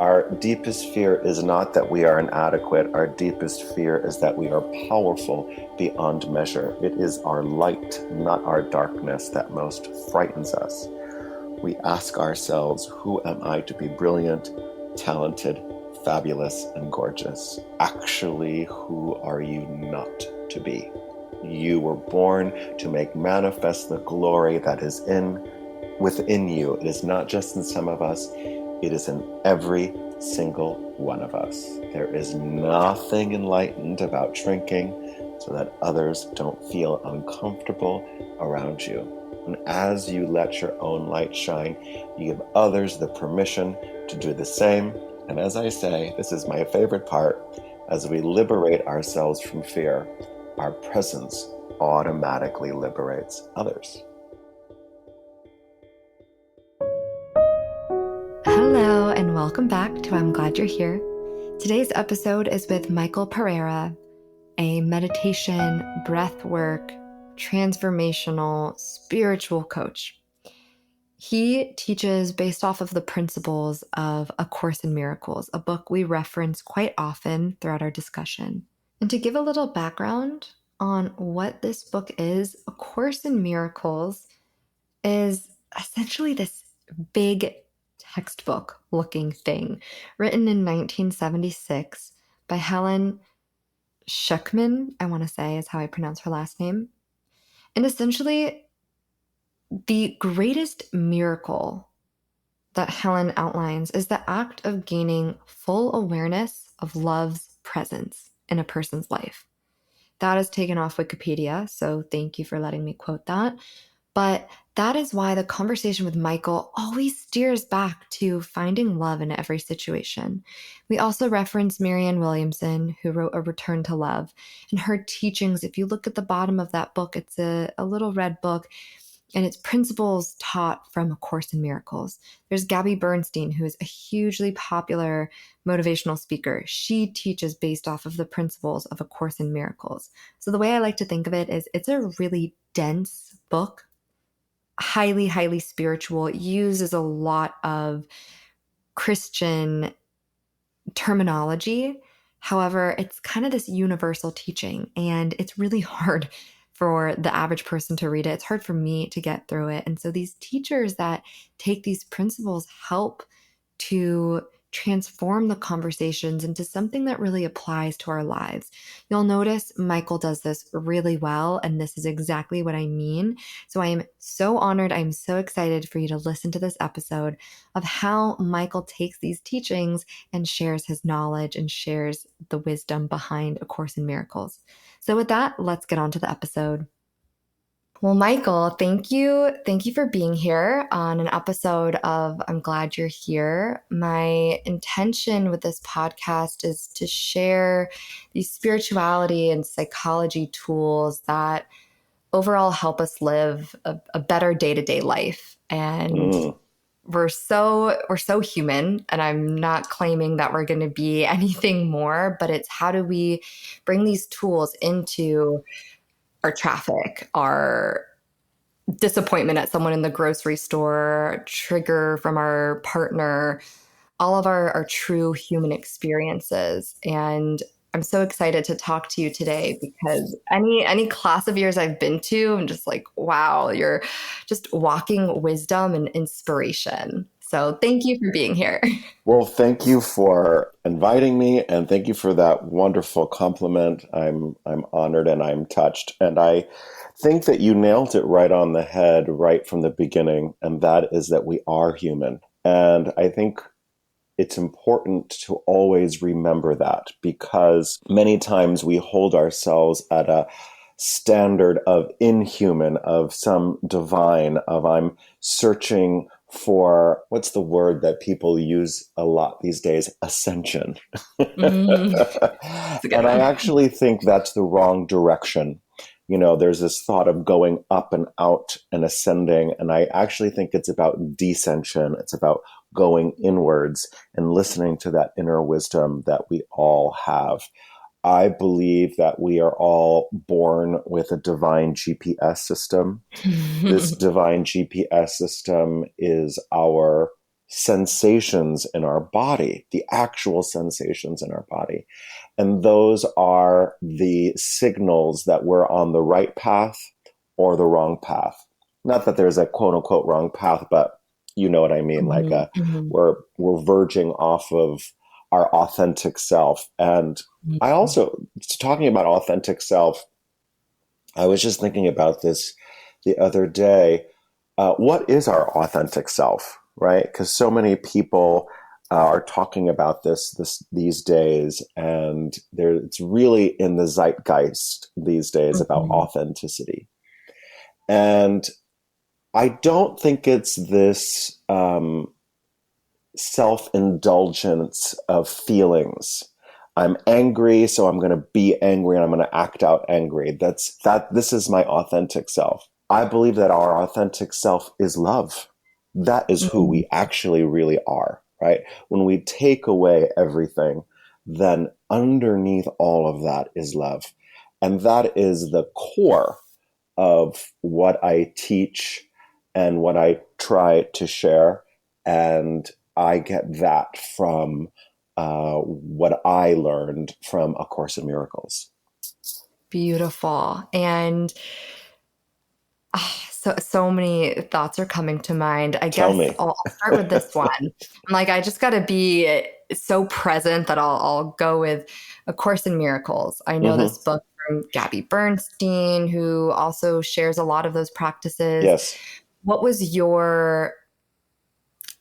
Our deepest fear is not that we are inadequate. Our deepest fear is that we are powerful beyond measure. It is our light, not our darkness, that most frightens us. We ask ourselves, who am I to be brilliant, talented, fabulous, and gorgeous? Actually, who are you not to be? You were born to make manifest the glory that is within you. It is not just in some of us, it is in every single one of us. There is nothing enlightened about shrinking so that others don't feel uncomfortable around you. And as you let your own light shine, you give others the permission to do the same. And as I say, this is my favorite part, as we liberate ourselves from fear, our presence automatically liberates others. Hello, and welcome back to I'm Glad You're Here. Today's episode is with Michael Pereira, a meditation, breathwork, transformational, spiritual coach. He teaches based off of the principles of A Course in Miracles, a book we reference quite often throughout our discussion. And to give a little background on what this book is, A Course in Miracles is essentially this big textbook looking thing written in 1976 by Helen Schucman, I want to say is how I pronounce her last name. And essentially, the greatest miracle that Helen outlines is the act of gaining full awareness of love's presence in a person's life. That is taken off Wikipedia, so thank you for letting me quote that. But that is why the conversation with Michael always steers back to finding love in every situation. We also reference Marianne Williamson, who wrote A Return to Love, and her teachings. If you look at the bottom of that book, it's a little red book, and it's principles taught from A Course in Miracles. There's Gabby Bernstein, who is a hugely popular motivational speaker. She teaches based off of the principles of A Course in Miracles. So the way I like to think of it is it's a really dense book, highly, highly spiritual. It uses a lot of Christian terminology. However, it's kind of this universal teaching, and it's really hard for the average person to read it. It's hard for me to get through it. And so these teachers that take these principles help to transform the conversations into something that really applies to our lives. You'll notice Michael does this really well, and this is exactly what I mean. So I am so honored. I'm so excited for you to listen to this episode of how Michael takes these teachings and shares his knowledge and shares the wisdom behind A Course in Miracles. So with that, let's get on to the episode. Well, Michael, thank you. Thank you for being here on an episode of I'm Glad You're Here. My intention with this podcast is to share these spirituality and psychology tools that overall help us live a better day-to-day life. And we're so human, and I'm not claiming that we're going to be anything more, but it's how do we bring these tools into our traffic, our disappointment at someone in the grocery store, trigger from our partner, all of our true human experiences. And I'm so excited to talk to you today because any class of yours I've been to, I'm just like, wow, you're just walking wisdom and inspiration. So thank you for being here. Well, thank you for inviting me, and thank you for that wonderful compliment. I'm honored and I'm touched. And I think that you nailed it right on the head right from the beginning, and that is that we are human. And I think it's important to always remember that, because many times we hold ourselves at a standard of inhuman, of some divine, of I'm searching for, what's the word that people use a lot these days? Ascension. And I actually think that's the wrong direction. You know, there's this thought of going up and out and ascending. And I actually think it's about descension. It's about going inwards and listening to that inner wisdom that we all have. I believe that we are all born with a divine GPS system. This divine GPS system is our sensations in our body, the actual sensations in our body. And those are the signals that we're on the right path or the wrong path. Not that there's a quote unquote wrong path, but you know what I mean. Mm-hmm. We're verging off of our authentic self. And I also, talking about authentic self, I was just thinking about this the other day. What is our authentic self, right? Because so many people are talking about this these days, and it's really in the zeitgeist these days about Mm-hmm. authenticity. And I don't think it's this self-indulgence of feelings. I'm angry, so I'm going to be angry and I'm going to act out angry. This is my authentic self. I believe that our authentic self is love. That is who we actually really are, right? When we take away everything, then underneath all of that is love. And that is the core of what I teach and what I try to share. And I get that from what I learned from A Course in Miracles. Beautiful. And so many thoughts are coming to mind. I Tell guess me. I'll start with this one. I'm like, I just got to be so present that I'll go with A Course in Miracles. I know Mm-hmm. this book from Gabby Bernstein, who also shares a lot of those practices. Yes. What was your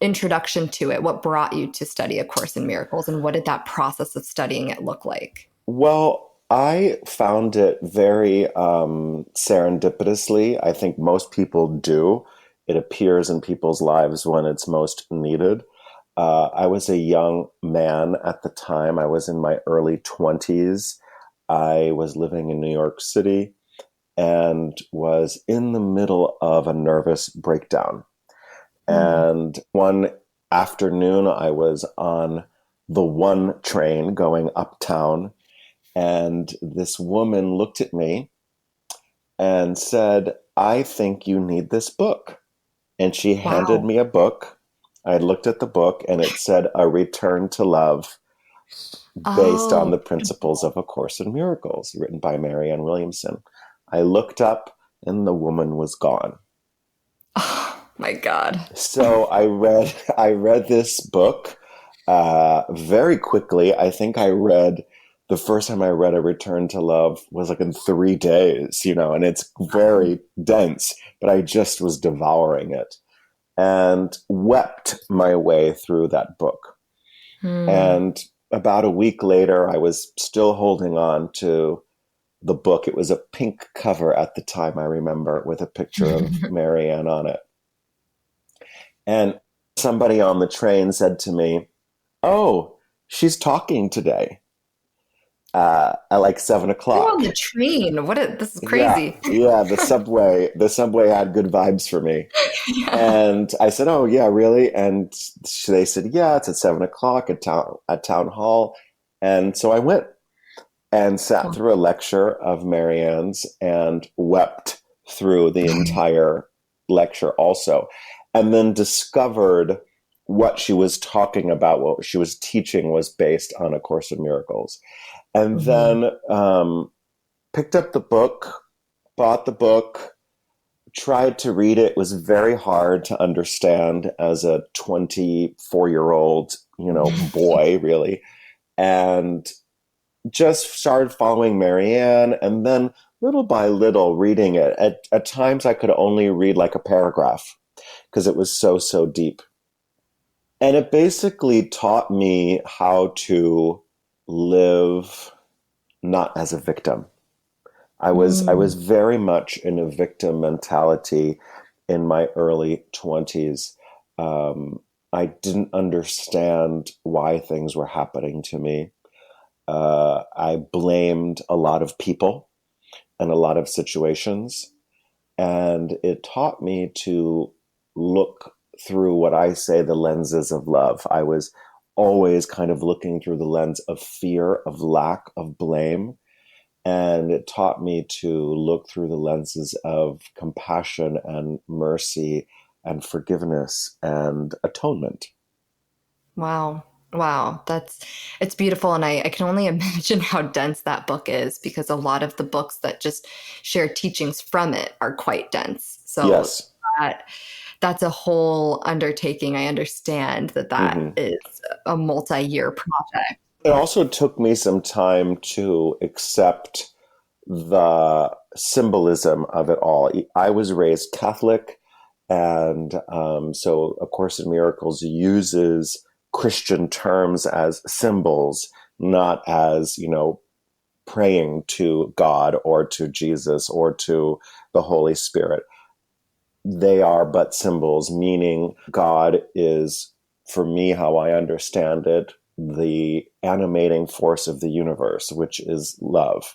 introduction to it? What brought you to study A Course in Miracles, and what did that process of studying it look like? Well, I found it very serendipitously. I think most people do. It appears in people's lives when it's most needed. I was a young man at the time. I was in my early 20s. I was living in New York City and was in the middle of a nervous breakdown. Mm. And one afternoon, I was on the one train going uptown, and this woman looked at me and said, "I think you need this book." And she handed Wow. me a book. I looked at the book and it said, "A Return to Love, based on Oh, the principles of A Course in Miracles," written by Marianne Williamson. I looked up and the woman was gone. oh my God. So I read this book very quickly. I think I read the first time I read A Return to Love was like in 3 days, and it's very dense, but I just was devouring it and wept my way through that book. Hmm. And about a week later, I was still holding on to the book. It was a pink cover at the time, I remember, with a picture of Marianne on it. And somebody on the train said to me, "Oh, she's talking today at like 7 o'clock." You're on the train. This is Yeah, crazy. yeah. The subway had good vibes for me. Yeah. And I said, "Oh, yeah, really?" And they said, "Yeah, it's at 7 o'clock at town hall." And so I went and sat through a lecture of Marianne's and wept through the entire lecture also, and then discovered what she was talking about, what she was teaching was based on A Course in Miracles. And Mhm. then picked up the book, bought the book, tried to read it. It was very hard to understand as a 24-year-old, boy, really. And just started following Marianne, and then little by little reading it. At times, I could only read like a paragraph because it was so deep. And it basically taught me how to live not as a victim. I was Mm. very much in a victim mentality in my early 20s. Um, I didn't understand why things were happening to me. I blamed a lot of people and a lot of situations. And it taught me to look through what I say the lenses of love. I was always kind of looking through the lens of fear, of lack, of blame. And it taught me to look through the lenses of compassion and mercy and forgiveness and atonement. Wow. Wow. It's beautiful. And I can only imagine how dense that book is because a lot of the books that just share teachings from it are quite dense. So Yes. that that's a whole undertaking. I understand that that Hmm. is a multi-year project. It also took me some time to accept the symbolism of it all. I was raised Catholic, and so A Course in Miracles uses Christian terms as symbols, not as, praying to God or to Jesus or to the Holy Spirit. They are but symbols, meaning God is, for me, how I understand it, the animating force of the universe, which is love.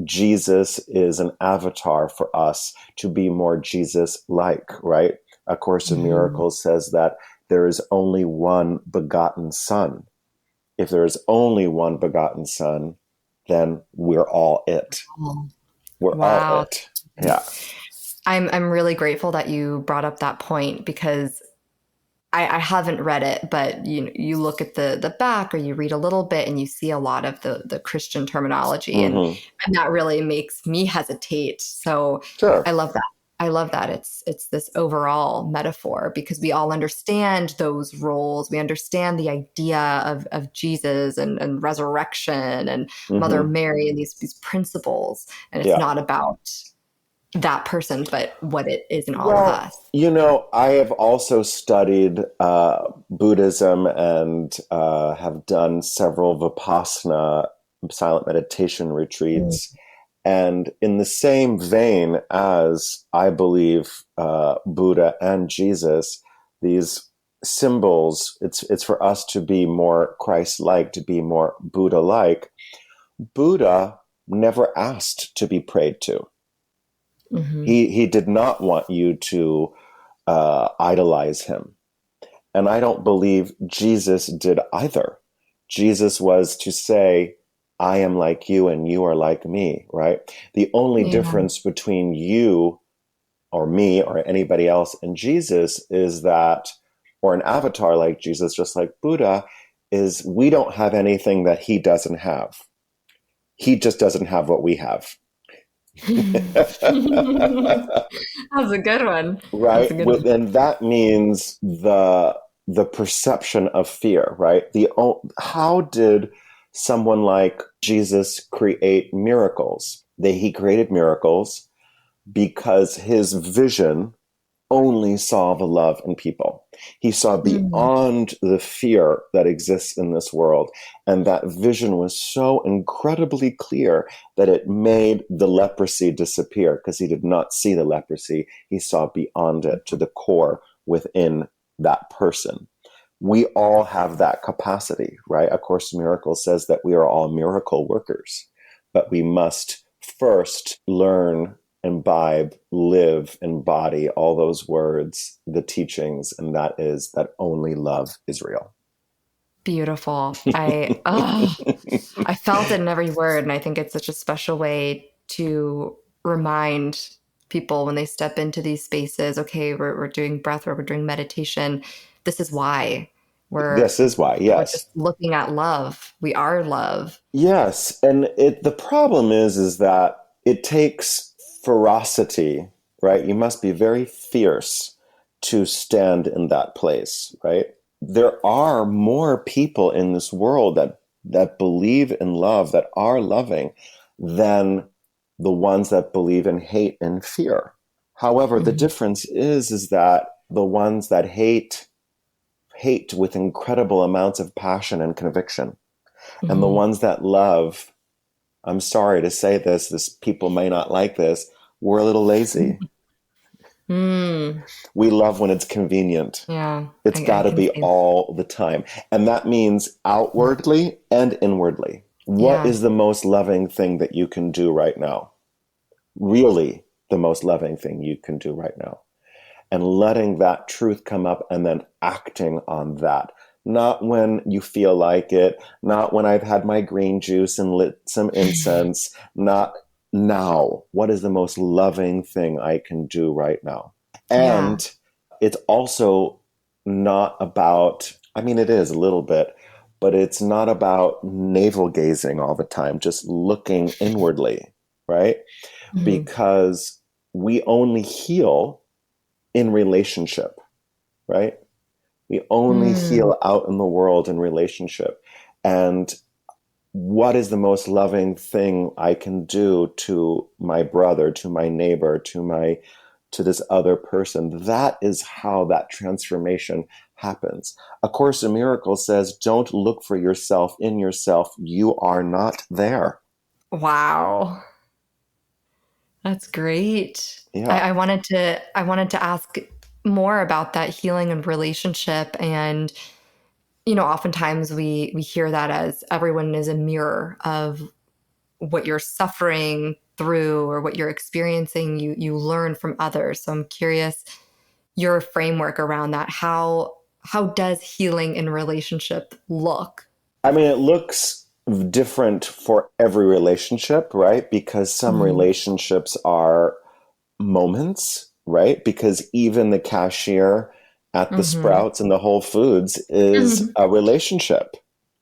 Jesus is an avatar for us to be more Jesus like, right? A Course in Mhm. Miracles says that there is only one begotten Son. If there is only one begotten Son, then we're all it. Oh, We're all wow. it. Yeah. I'm really grateful that you brought up that point because I haven't read it, but you look at the back or you read a little bit and you see a lot of the Christian terminology Hmm. and that really makes me hesitate. So I Sure. love that. I love that it's this overall metaphor because we all understand those roles. We understand the idea of Jesus and resurrection and Mother Hmm. Mary and these principles. And it's Yeah. not about that person, but what it is in all of Well, us. I have also studied Buddhism and have done several Vipassana silent meditation retreats. And in the same vein as I believe Buddha and Jesus, these symbols, it's for us to be more Christ-like, to be more Buddha-like. Buddha never asked to be prayed to. Hmm. He did not want you to idolize him. And I don't believe Jesus did either. Jesus was to say, I am like you and you are like me, right? The only Yeah. difference between you or me or anybody else and Jesus is that, or an avatar like Jesus, just like Buddha, is we don't have anything that he doesn't have. He just doesn't have what we have. That's a good one. That's Right? a good one. And that means the perception of fear, right? How did someone like Jesus create miracles? He created miracles because his vision only saw the love in people. He saw Mm. beyond the fear that exists in this world. And that vision was so incredibly clear that it made the leprosy disappear because he did not see the leprosy. He saw beyond it to the core within that person. We all have that capacity, right? A Course in Miracles says that we are all miracle workers, but we must first learn, imbibe, live, embody all those words, the teachings, and that is that only love is real. Beautiful. I felt it in every word, and I think it's such a special way to remind people when they step into these spaces. Okay, we're doing breath work, we're doing meditation. This is why we're This is why, we're yes. just looking at love. We are love. Yes, and the problem is that it takes ferocity, right? You must be very fierce to stand in that place, right? There are more people in this world that believe in love, that are loving, than the ones that believe in hate and fear. However, the Mhm. difference is that the ones that hate with incredible amounts of passion and conviction, and the Mhm. ones that love, I'm sorry to say this people may not like this, we're a little lazy. Mm. We love when it's convenient. Yeah, It's got I to can be see that. all the time. And that means outwardly and inwardly. What Yeah. is the most loving thing that you can do right now? Really, the most loving thing you can do right now. And letting that truth come up and then acting on that. Not when you feel like it, not when I've had my green juice and lit some incense, not now. What is the most loving thing I can do right now? Yeah. And it's also not about I mean, it is a little bit, but it's not about navel gazing all the time, just looking inwardly, right? Mhm. Because we only heal in relationship, right? We only Mm. heal out in the world in relationship. And what is the most loving thing I can do to my brother, to my neighbor, to this other person? That is how that transformation happens. A Course in Miracles says, don't look for yourself in yourself. You are not there. Wow. That's great. Yeah. I wanted to ask more about that healing and relationship. And, oftentimes we hear that as everyone is a mirror of what you're suffering through or what you're experiencing. You learn from others. So I'm curious your framework around that. How does healing in relationship look? I mean, it looks different for every relationship, right? Because some Mm-hmm. relationships are moments, right? Because even the cashier at the Mm-hmm. Sprouts and the Whole Foods is a relationship,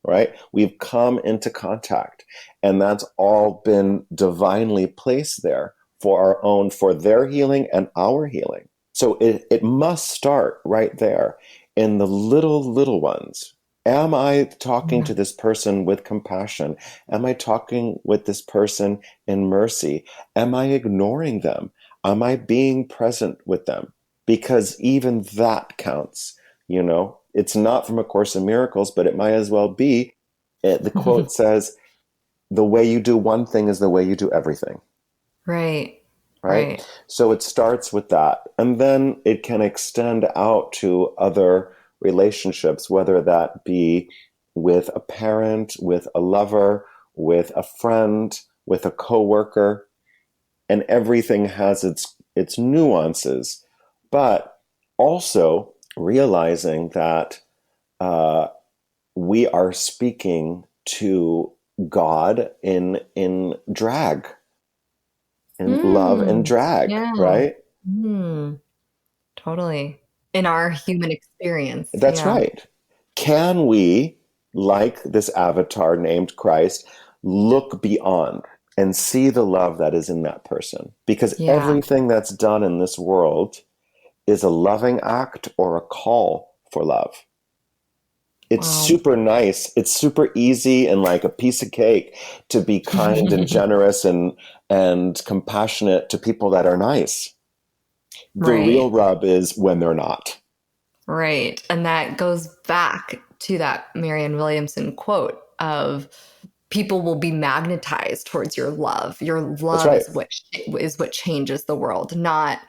right? We've come into contact, and that's all been divinely placed there for our own, for their healing and our healing. So it must start right there in the little ones. Am I talking Yeah. to this person with compassion? Am I talking with this person in mercy? Am I ignoring them? Am I being present with them? Because even that counts, you know? It's not from A Course in Miracles, but it might as well be. The quote says, the way you do one thing is the way you do everything, Right. right? Right. So it starts with that. And then it can extend out to other relationships, whether that be with a parent, with a lover, with a friend, with a coworker, and everything has its nuances, but also realizing that uh, we are speaking to God in drag, in love and Mm. drag, Yeah. right? Mm. Totally. In our human experience. That's Yeah. right. Can we, like this avatar named Christ, look beyond and see the love that is in that person? Because Yeah. everything that's done in this world is a loving act or a call for love. It's Wow. super nice. It's super easy and like a piece of cake to be kind and generous and compassionate to people that are nice. The real Right. rub is when they're not. Right. And that goes back to that Marianne Williamson quote of people will be magnetized towards your love. Your That's love right. is what changes the world, not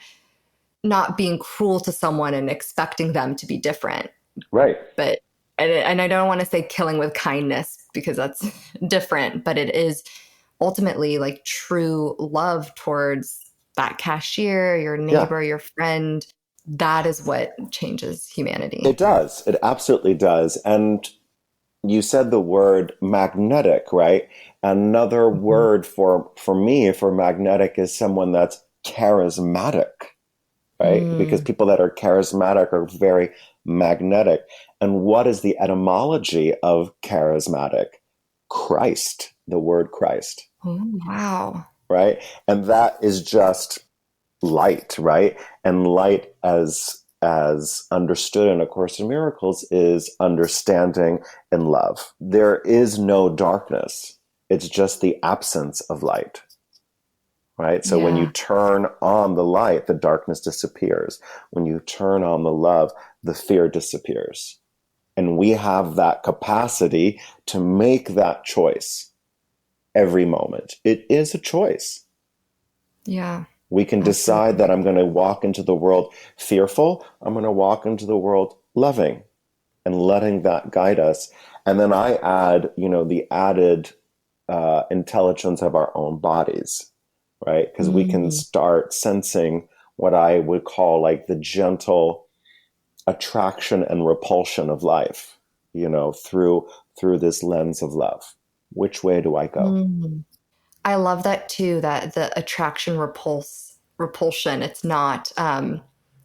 being cruel to someone and expecting them to be different. Right. But and I don't want to say killing with kindness because that's different, but it is ultimately like true love towards that cashier, your Yeah. neighbor, your friend. That is what changes It humanity. does. It absolutely does. And you said the word magnetic, right? Another Mhm. word for me for magnetic is someone that's charismatic, right? Because Mm. people that are charismatic are very magnetic. And what is the etymology of charismatic? Christ, the word Christ, Oh, wow. right? And that is just light, right? And light as understood in A Course in Miracles is understanding and love. There is no darkness. It's just the absence of light, right? So when you Yeah. turn on the light, the darkness disappears. When you turn on the love, the fear disappears. And we have that capacity to make that choice every moment. It is a choice. Yeah. We can decide that Absolutely. I'm going to walk into the world fearful. I'm going to walk into the world loving and letting that guide us. And then I add, the added intelligence of our own bodies, right? Because we can Mm. start sensing what I would call like the gentle attraction and repulsion of life, through this lens of love. Which way do I go? Mm. I love that too, that the attraction repulsion, it's not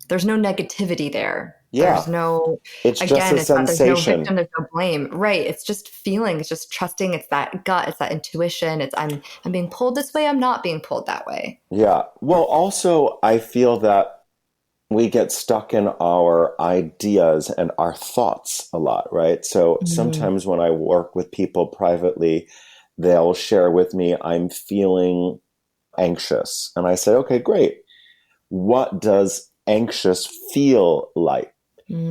there's no negativity there. Yeah. There's no, It's just again, a it's that there's no sensation. victim, there's no blame. Right. It's just feeling, it's just trusting, it's that gut, it's that intuition. It's I'm being pulled this way, I'm not being pulled that way. Yeah. Well, also, I feel that we get stuck in our ideas and our thoughts a lot, right? So Mm, sometimes when I work with people privately, they'll share with me, I'm feeling anxious. And I say, okay, great. What does anxious feel like?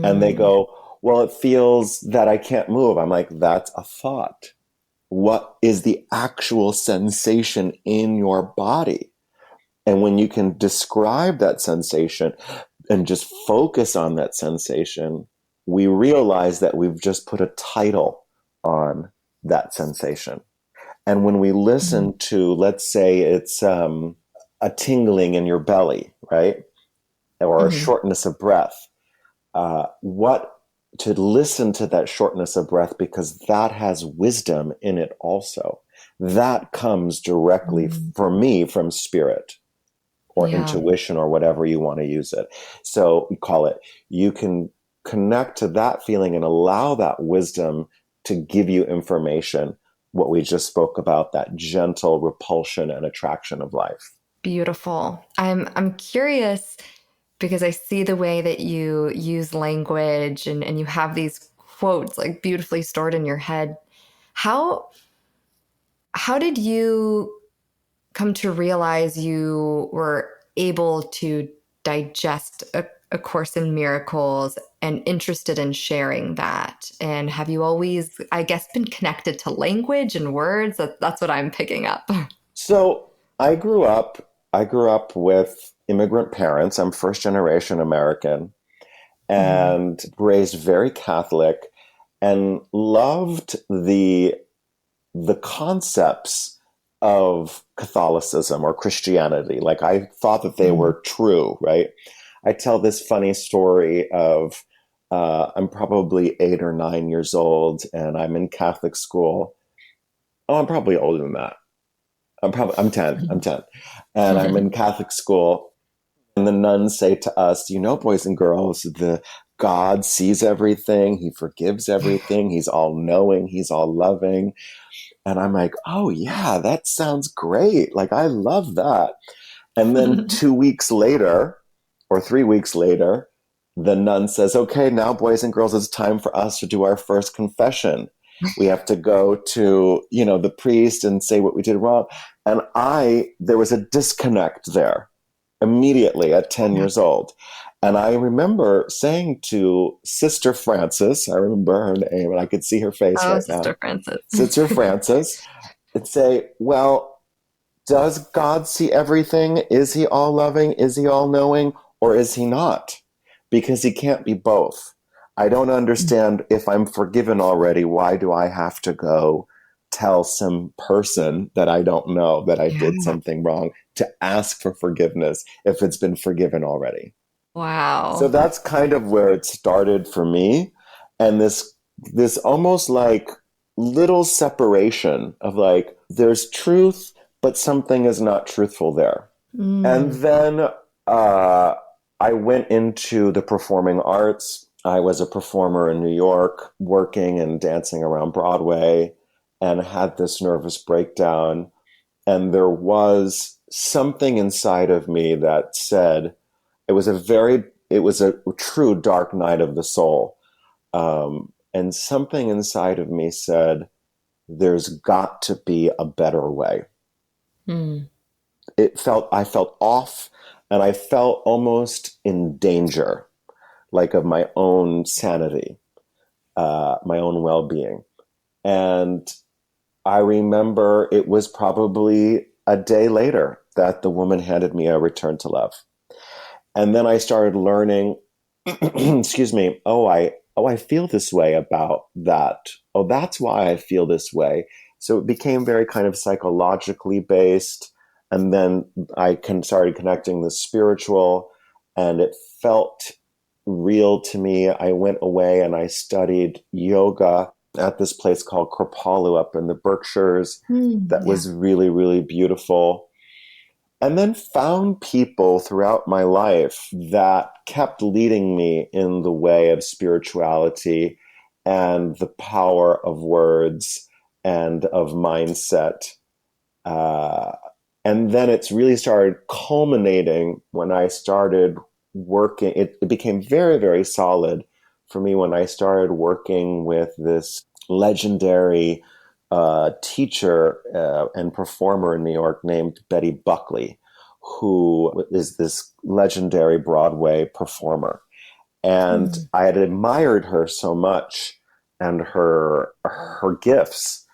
And they mm, go, well, it feels that I can't move. I'm like, that's a thought. What is the actual sensation in your body? And when you can describe that sensation and just focus on that sensation, we realize that we've just put a title on that sensation. And when we mm, listen to, let's say it's a tingling in your belly, right? Or a mhm. shortness of breath, what to listen to that shortness of breath because that has wisdom in it also. That comes directly Mm. for me from spirit or Yeah, intuition or whatever you want to use it. So you call it, you can connect to that feeling and allow that wisdom to give you information. What we just spoke about, that gentle repulsion and attraction of life. beautiful. I'm curious because I see the way that you use language and you have these quotes like beautifully stored in your head. How how did you come to realize you were able to digest a course in miracles and interested in sharing that? And have you always, I guess, been connected to language and words? That's what I'm picking up. So I grew up with immigrant parents. I'm first generation American Mm, and raised very Catholic and loved the concepts of Catholicism or Christianity. Like I thought that they mm. were true, right? I tell this funny story of I'm probably 8 or 9 years old and I'm in Catholic school. Oh, I'm probably older than that. I'm 10. I'm 10. And I'm in Catholic school and the nuns say to us, you know, boys and girls, the God sees everything, he forgives everything, he's all knowing, he's all loving. And I'm like, oh, yeah, that sounds great. Like, I love that. And then 2 weeks later, or 3 weeks later, the nun says, okay, now, boys and girls, it's time for us to do our first confession. We have to go to, the priest and say what we did wrong. And there was a disconnect there immediately at 10 Yeah. years old. And I remember saying to Sister Frances, I remember her name and I could see her face Oh, right now, Sister Francis. Sister Frances, and say, well, does God see everything? Is he all loving? Is he all knowing? Or is he not? Because he can't be both. I don't understand if I'm forgiven already. Why do I have to go tell some person that I don't know that I did Yeah. something wrong to ask for forgiveness if it's been forgiven already? So Wow. that's kind of where it started for me. And this almost like little separation of like there's truth, but something is not truthful there. And Mm. then I went into the performing arts. I was a performer in New York, working and dancing around Broadway, and had this nervous breakdown. And there was something inside of me that said, it was a true dark night of the soul. And something inside of me said, there's got to be a better way. Mm. I felt off and I felt almost in danger, like of my own sanity, my own well being. And I remember it was probably a day later that the woman handed me a return to love. And then I started learning, excuse me, I feel this way about that. Oh, that's why I feel this way. So it became very kind of psychologically based. And then started connecting the spiritual, and it felt real to me. I went away and I studied yoga at this place called Kripalu up in the Berkshires. Mm. That Yeah. was really, really beautiful. and then found people throughout my life that kept leading me in the way of spirituality and the power of words and of mindset. Uh, and then it's really started culminating when I started working. It became very, very solid for me when I started working with this legendary teacher and performer in New York named Betty Buckley, who is this legendary Broadway performer. And I had admired her so much and her gifts.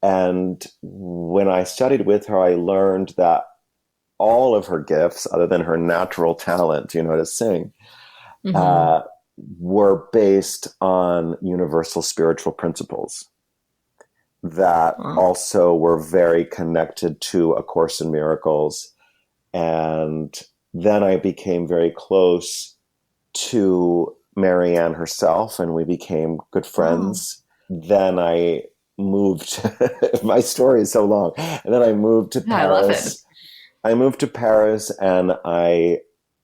And when I studied with her, I learned that all of her gifts, other than her natural talent, to sing, Mm-hmm. uh, were based on universal spiritual principles that Wow. also were very connected to A Course in Miracles. And then I became very close to Marianne herself, and we became good Wow. friends. Then I moved, my story is so long. And then I moved to Yeah, I love it. Paris. I moved to Paris and I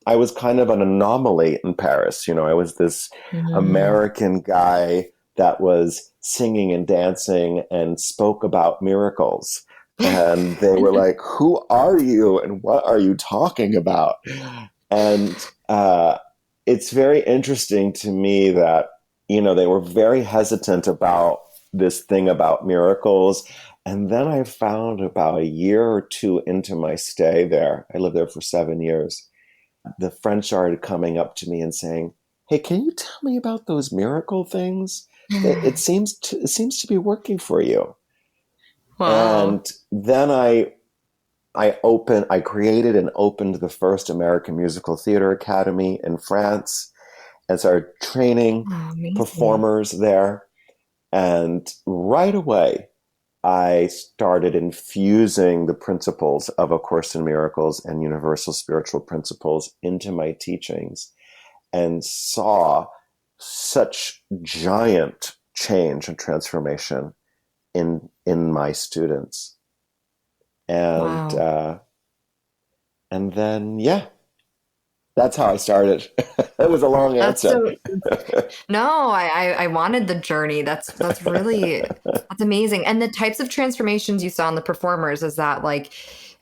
was kind of an anomaly in Paris. I was this Mm. American guy that was singing and dancing and spoke about miracles. And they were like, "Who are you? And what are you talking about?" And it's very interesting to me that, they were very hesitant about this thing about miracles. And then I found about a year or two into my stay there, I lived there for 7 years, the French started coming up to me and saying, "Hey, can you tell me about those miracle things? It seems to be working for you." Wow. And then I created and opened the first American Musical Theater Academy in France and started training Oh, amazing. performers there. And right away, I started infusing the principles of A Course in Miracles and universal spiritual principles into my teachings and saw such giant change and transformation in my students. And Wow. and then yeah, that's how I started. That was a long That's answer. so no, I wanted the journey. That's really that's amazing. And the types of transformations you saw in the performers, is that like,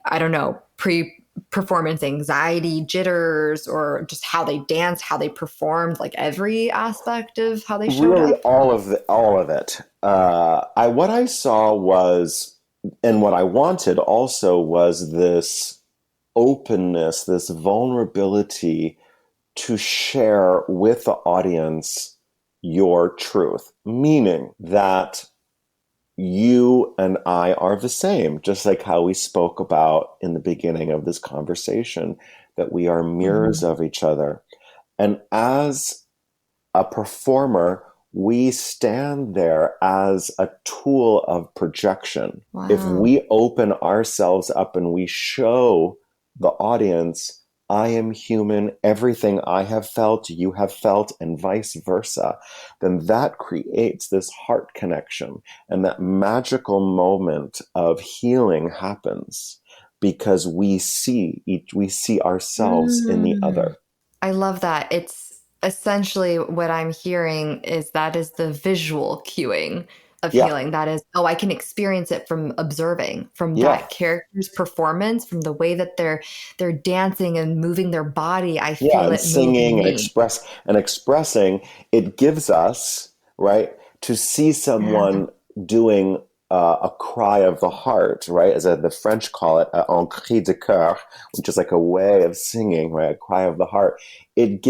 I don't know, pre-performance anxiety, jitters, or just how they danced, how they performed, like every aspect of how they showed Really, up? all of it. I what I saw was, and what I wanted also was this openness, this vulnerability to share with the audience your truth, meaning that you and I are the same, just like how we spoke about in the beginning of this conversation, that we are mirrors Mhm. of each other. And as a performer, we stand there as a tool of projection. If Wow. we open ourselves up and we show the audience, "I am human, everything I have felt, you have felt, and vice versa," then that creates this heart connection. And that magical moment of healing happens because we see ourselves in the Mm. other. I love that. It's essentially what I'm hearing is that is the visual cueing of Yeah, healing. That is, oh, I can experience it from observing, from yeah. that character's performance, from the way that they're dancing and moving their body. I Yeah, feel and it move in singing and me. expressing, it gives us, right, to see Yeah. someone doing a cry of the heart, right, as the French call it, un cri de coeur, which is like a way of singing, right, a cry of the heart. It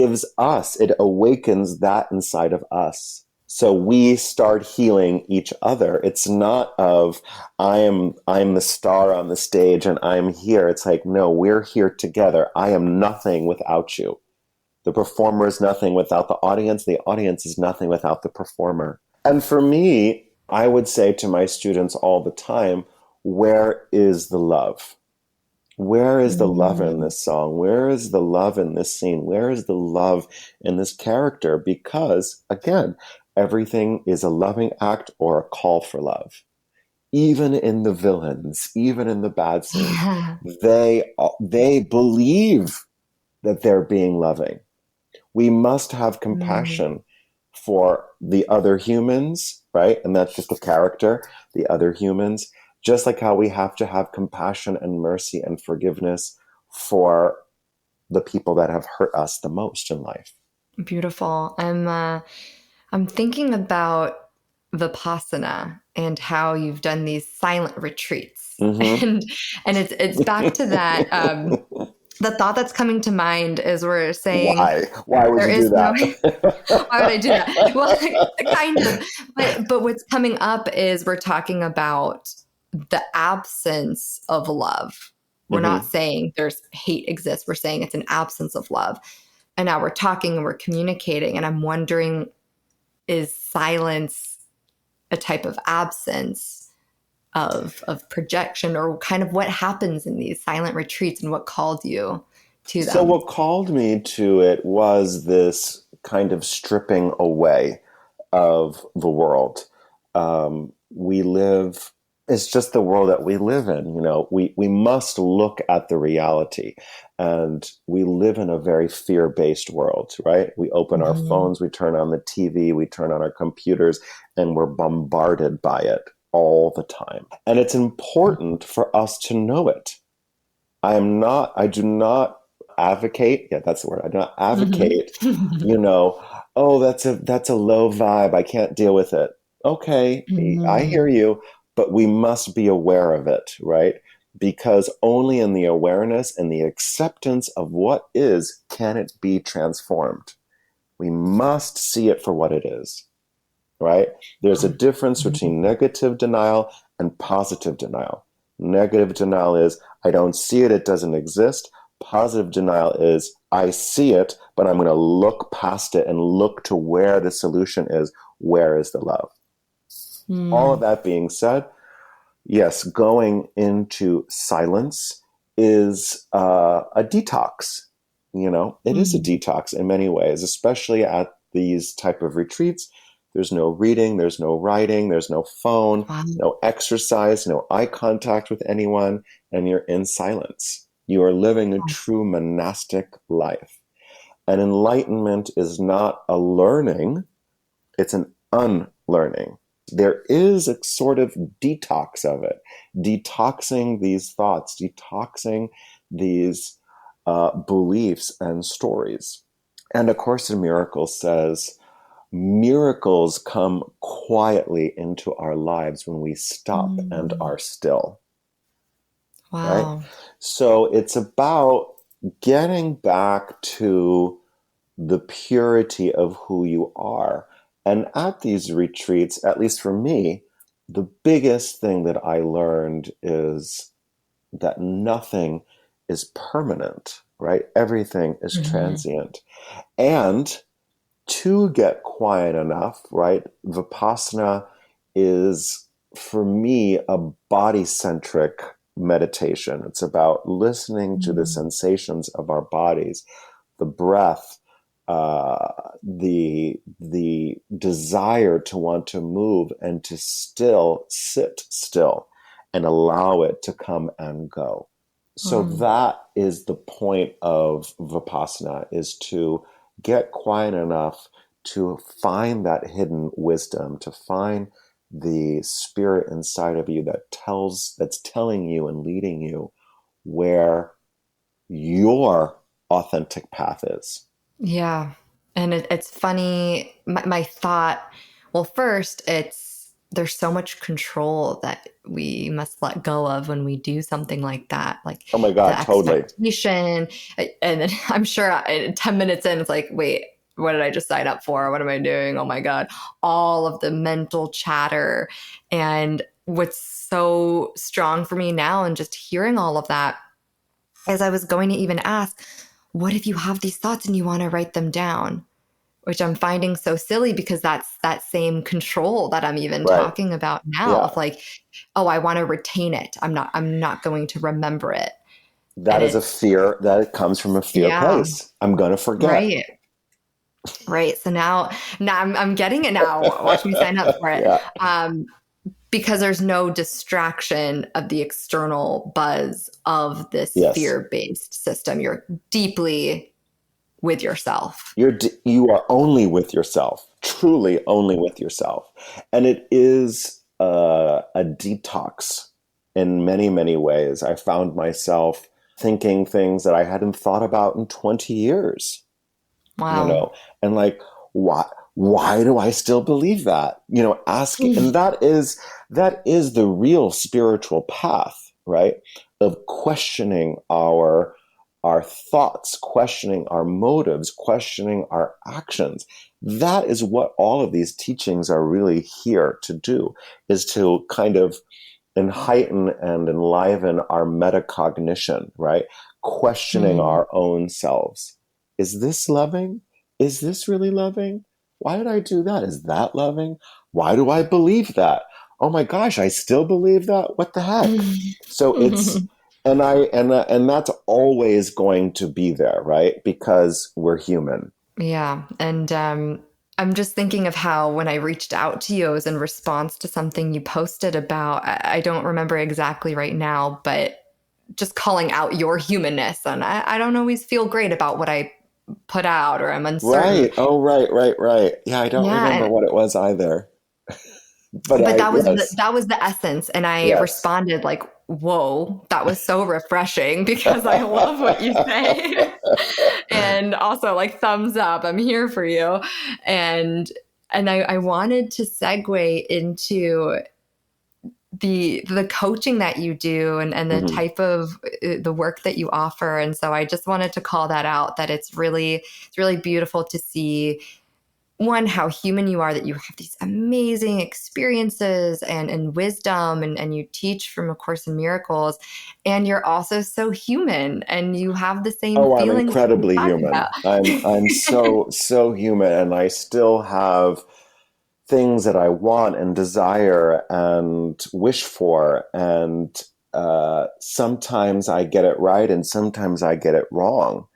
awakens that inside of us. So we start healing each other. It's not of I'm the star on the stage and I'm here. It's like, no, we're here together. I am nothing without you. The performer is nothing without the audience. The audience is nothing without the performer. And for me, I would say to my students all the time, where is the love? Where is the love in Mm. this song? Where is the love in this scene? Where is the love in this character? Because again, everything is a loving act or a call for love. even in the villains, even in the bad scenes, Yeah. they believe that they're being loving. We must have Mm, compassion for the other humans, right? And that's just a character, the other humans, just like how we have to have compassion and mercy and forgiveness for the people that have hurt us the most in life. beautiful. I'm thinking about Vipassana and how you've done these silent retreats. Mm-hmm. And it's back to that. The thought that's coming to mind is we're saying Why? Why would there you do is no why would I do that? that? Well, kind of. But what's coming up is we're talking about the absence of love. We're not Mm-hmm. saying there's hate exists. We're saying it's an absence of love. And now we're talking and we're communicating. And I'm wondering, is silence a type of absence of projection, or kind of what happens in these silent retreats and what called you to So, them? what called me to it was this kind of stripping away of the world. We live, it's just the world that we live in. You know, we must look at the reality. And we live in a very fear based world, right? We open our Mhm. phones, we turn on the TV, we turn on our computers, and we're bombarded by it all the time. And it's important for us to know it. I do not advocate, yeah, that's the word. I do not Mhm. advocate, you know, oh, that's a low vibe. I can't deal with it. Okay, I hear Mhm. you, but we must be aware of it, right? Because only in the awareness and the acceptance of what is can it be transformed. We must see it for what it is, right? There's a difference between negative denial and positive denial. Negative denial is, I don't see it, it doesn't exist. Positive denial is, I see it, but I'm going to look past it and look to where the solution is. Where is the love? All of Mm. that being said, yes, going into silence is a detox. You know, it is a Mm. detox in many ways, especially at these type of retreats. There's no reading, there's no writing, there's no phone, Wow. no exercise, no eye contact with anyone, and you're in silence. You are living a true monastic life. And enlightenment is not a learning, it's an unlearning. There is a sort of detox of it, detoxing these thoughts, detoxing these beliefs and stories. And A Course in Miracles says miracles come quietly into our lives when we stop and Mm. are still, right? Wow. So it's about getting back to the purity of who you are. And at these retreats, at least for me, the biggest thing that I learned is that nothing is permanent, right? Everything is Mhm. transient. And to get quiet enough, right? Vipassana is, for me, a body centric meditation. It's about listening to the Mm. sensations of our bodies, the breath, the desire to want to move and to still sit still and allow it to come and go. So Mm. that is the point of Vipassana, is to get quiet enough to find that hidden wisdom, to find the spirit inside of you that's telling you and leading you where your authentic path is. Yeah. And it's funny. My thought, well, first, it's there's so much control that we must let go of when we do something like that, like Oh my the God, totally. expectation. And then I'm sure 10 minutes in, it's like, wait, what did I just sign up for? What am I doing? Oh my God. All of the mental chatter. And what's so strong for me now, and just hearing all of that, as I was going to even ask, what if you have these thoughts and you want to write them down? Which I'm finding so silly, because that's that same control that I'm even Right. talking about now, Yeah. of like, oh, I want to retain it. I'm not going to remember it. That And is a it's, fear that comes from a fear yeah, place. I'm going to forget. right. Right. So now I'm getting it now. Watch me sign up for it. Yeah. Um, because there's no distraction of the external buzz of this Yes. fear-based system. You're deeply with yourself. You are only with yourself, truly only with yourself. And it is a detox in many, many ways. I found myself thinking things that I hadn't thought about in 20 years, Wow. and like, why do I still believe that? Asking, and that is the real spiritual path, right? Of questioning our thoughts, questioning our motives, questioning our actions. That is what all of these teachings are really here to do, is to kind of heighten and enliven our metacognition, right? Questioning Mm. our own selves. Is this loving? Is this really loving? Why did I do that? Is that loving? Why do I believe that? Oh my gosh, I still believe that? What the heck? So it's and that's always going to be there, right? Because we're human. Yeah. And I'm just thinking of how when I reached out to you, it was in response to something you posted about, I don't remember exactly right now, but just calling out your humanness. And I don't always feel great about what I put out, or I'm uncertain. Right. Oh, right, right, right. Yeah, I don't Yeah. remember what it was either. But But yes. that was the essence, and I Yes. responded like, whoa, that was so refreshing because I love what you say. And also like thumbs up, I'm here for you. And I wanted to segue into the coaching that you do, and the Mhm. type of the work that you offer. And so I just wanted to call that out, that it's really beautiful to see, one, how human you are, that you have these amazing experiences and wisdom, and you teach from A Course in Miracles, and you're also so human and you have the same Oh, I'm feelings that you incredibly talk human. about. I'm so human, and I still have things that I want and desire and wish for, and sometimes I get it right and sometimes I get it wrong.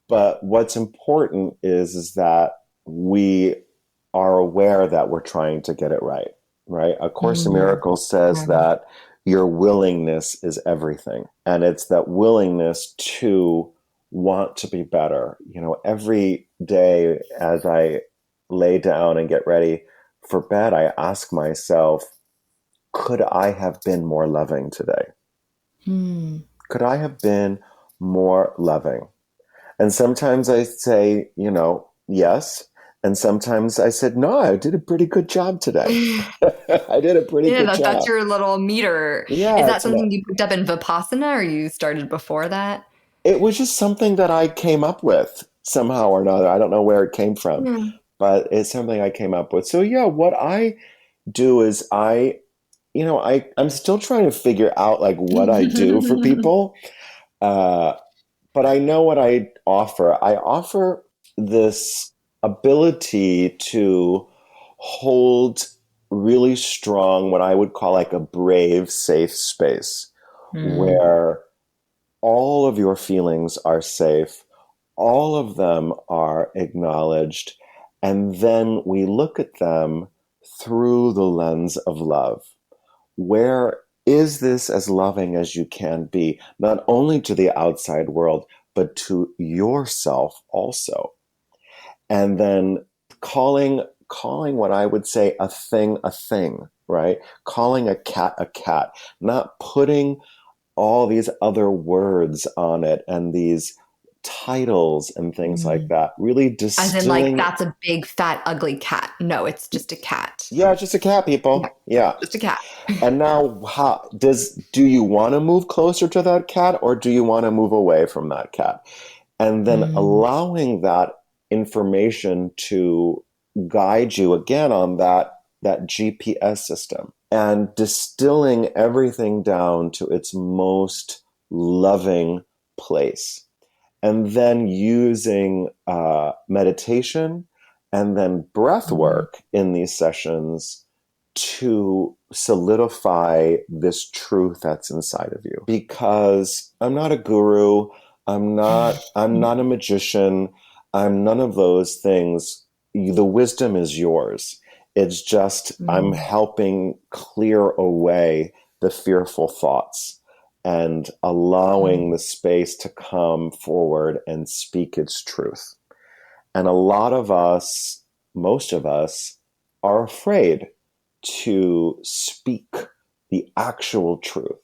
But what's important is that we are aware that we're trying to get it right, right? A Course in Mm, Miracles says right. that your willingness is everything. And it's that willingness to want to be better. Every day as I lay down and get ready for bed, I ask myself, could I have been more loving today? Mm. Could I have been more loving? And sometimes I say, yes. And sometimes I said, no, I did a pretty good job today. I did a pretty Yeah, good that's job. your little meter. Is Yeah, that something you picked up in Vipassana, or you started before that? it was just something that I came up with somehow or another. I don't know where it came from, Yeah. but it's something I came up with. So yeah, what I do is I'm still trying to figure out like what I do for people. Uh, but I know what I offer. I offer this ability to hold really strong, what I would call like a brave, safe space Mm. where all of your feelings are safe, all of them are acknowledged, and then we look at them through the lens of love. Where is this as loving as you can be, not only to the outside world, but to yourself also? And then calling what I would say a thing, right? Calling a cat, not putting all these other words on it and these titles and things like Mm. that. Really As in, like, distilling. that's a big, fat, ugly cat. No, it's just a cat. Yeah, it's just a cat, Yeah, people. Yeah. just a cat. And now, do you want to move closer to that cat, or do you want to move away from that cat? And then Mm. allowing that information to guide you again on that GPS system, and distilling everything down to its most loving place, and then using meditation and then breath Mm. work in these sessions to solidify this truth that's inside of you. Because I'm not a guru, I'm not a magician, I'm none of those things. The wisdom is yours. It's just I'm Mm. helping clear away the fearful thoughts and allowing Mm. the space to come forward and speak its truth. And a lot of us, most of us, are afraid to speak the actual truth.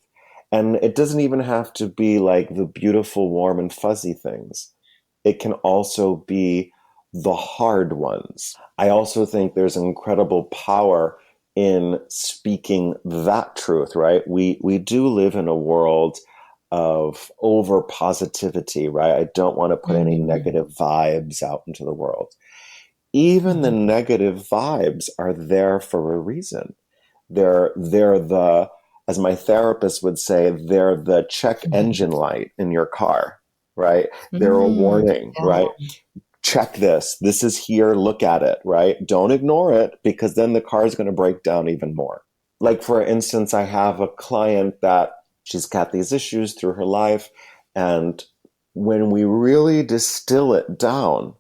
And it doesn't even have to be like the beautiful, warm, and fuzzy things. It can also be the hard ones. I also think there's incredible power in speaking that truth, right? We do live in a world of over positivity, right? I don't want to put any Mm. negative vibes out into the world. Even the Mhm. negative vibes are there for a reason. They're the, as my therapist would say, they're the check engine light in your car, right? They're a Mm. warning, Yeah. right? Check this. This is here. Look at it, right? Don't ignore it, because then the car is going to break down even more. Like, for instance, I have a client that she's got these issues through her life. And when we really distill it down,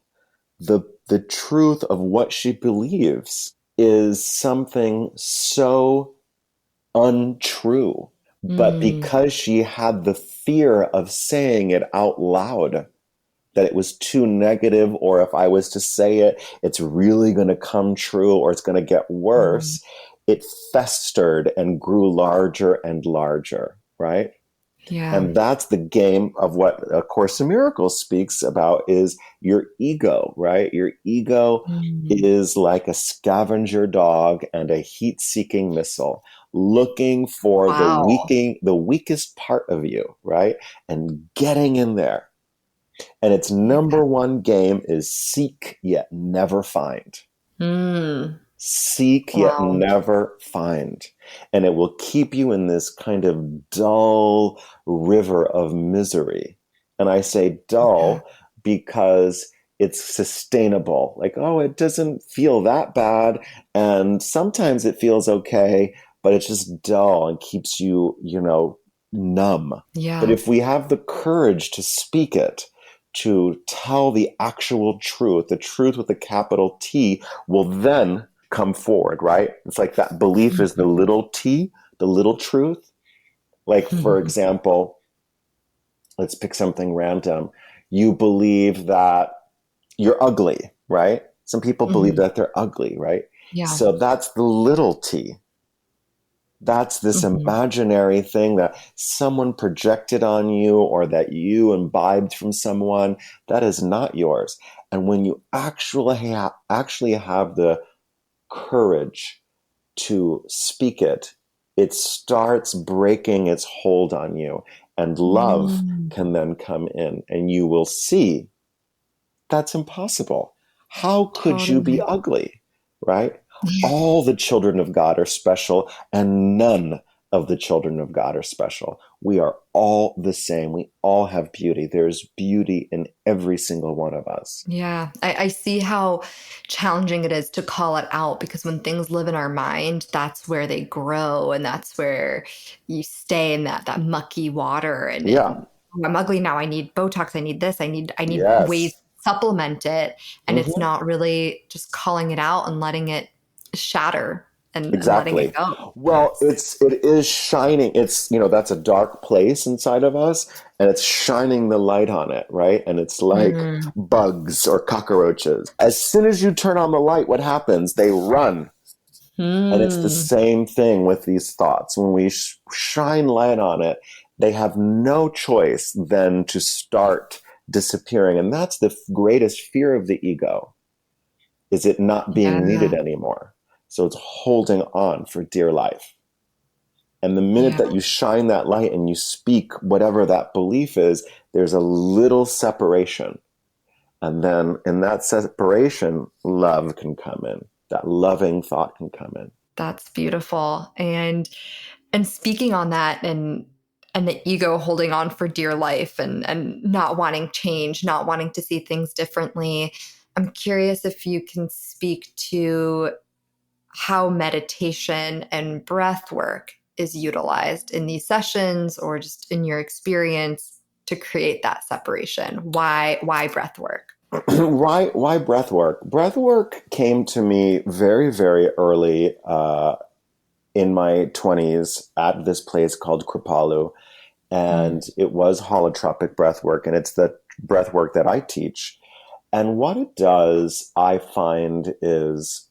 the truth of what she believes is something so untrue. But Mm. because she had the fear of saying it out loud, that it was too negative, or if I was to say it, it's really going to come true or it's going to get Mm. worse, it festered and grew larger and larger, right? Yeah. And that's the game of what A Course in Miracles speaks about, is your ego, right? Your ego Mm. is like a scavenger dog and a heat-seeking missile, looking for Wow. the weakest part of you, right? And getting in there. And its Yeah. number one game is seek yet never find. Mm. Seek yet Wow. never find. And it will keep you in this kind of dull river of misery. And I say Yeah. dull because it's sustainable. Like, oh, it doesn't feel that bad. And sometimes it feels okay, but it's just dull and keeps you, numb. But Yeah. if we have the courage to speak it, to tell the actual truth, the truth with a capital T, will then come forward, right? It's like that belief is the Mhm. little T, the little truth. Like, for example, let's pick something random. You believe that you're ugly, right? Some people believe Mhm. that they're ugly, right? Yeah. So that's the little T. That's this Mhm. imaginary thing that someone projected on you or that you imbibed from someone. That is not yours. And when you actually have the courage to speak it, it starts breaking its hold on you, and love Mm. can then come in, and you will see that's impossible. How could you be Totally. ugly? Right? Yeah. All the children of God are special, and none of the children of God are special. We are all the same. We all have beauty. There's beauty in every single one of us. Yeah. I see how challenging it is to call it out because when things live in our mind, that's where they grow and that's where you stay in that mucky water Yeah. and "Oh, I'm ugly now. I need Botox. I need this. I need ways Yes. to supplement it. And it's Hmm. not really just calling it out and letting it shatter and letting it Exactly. go. Well, it is shining. It's, that's a dark place inside of us, and it's shining the light on it, right? And it's like Mm. bugs or cockroaches. As soon as you turn on the light, what happens? They run. And it's the Mm. same thing with these thoughts. When we shine light on it, they have no choice than to start disappearing. And that's the greatest fear of the ego, is it not being Yeah. needed anymore. So it's holding on for dear life. And the minute Yeah. that you shine that light and you speak whatever that belief is, there's a little separation. And then in that separation, love can come in. That loving thought can come in. That's beautiful. And speaking on that and the ego holding on for dear life and not wanting change, not wanting to see things differently. I'm curious if you can speak to how meditation and breath work is utilized in these sessions or just in your experience to create that separation. Why breath work? Why breath work? Breath work came to me very, very early in my 20s at this place called Kripalu. Mm. And it was holotropic breath work, and it's the breath work that I teach. And what it does, I find, is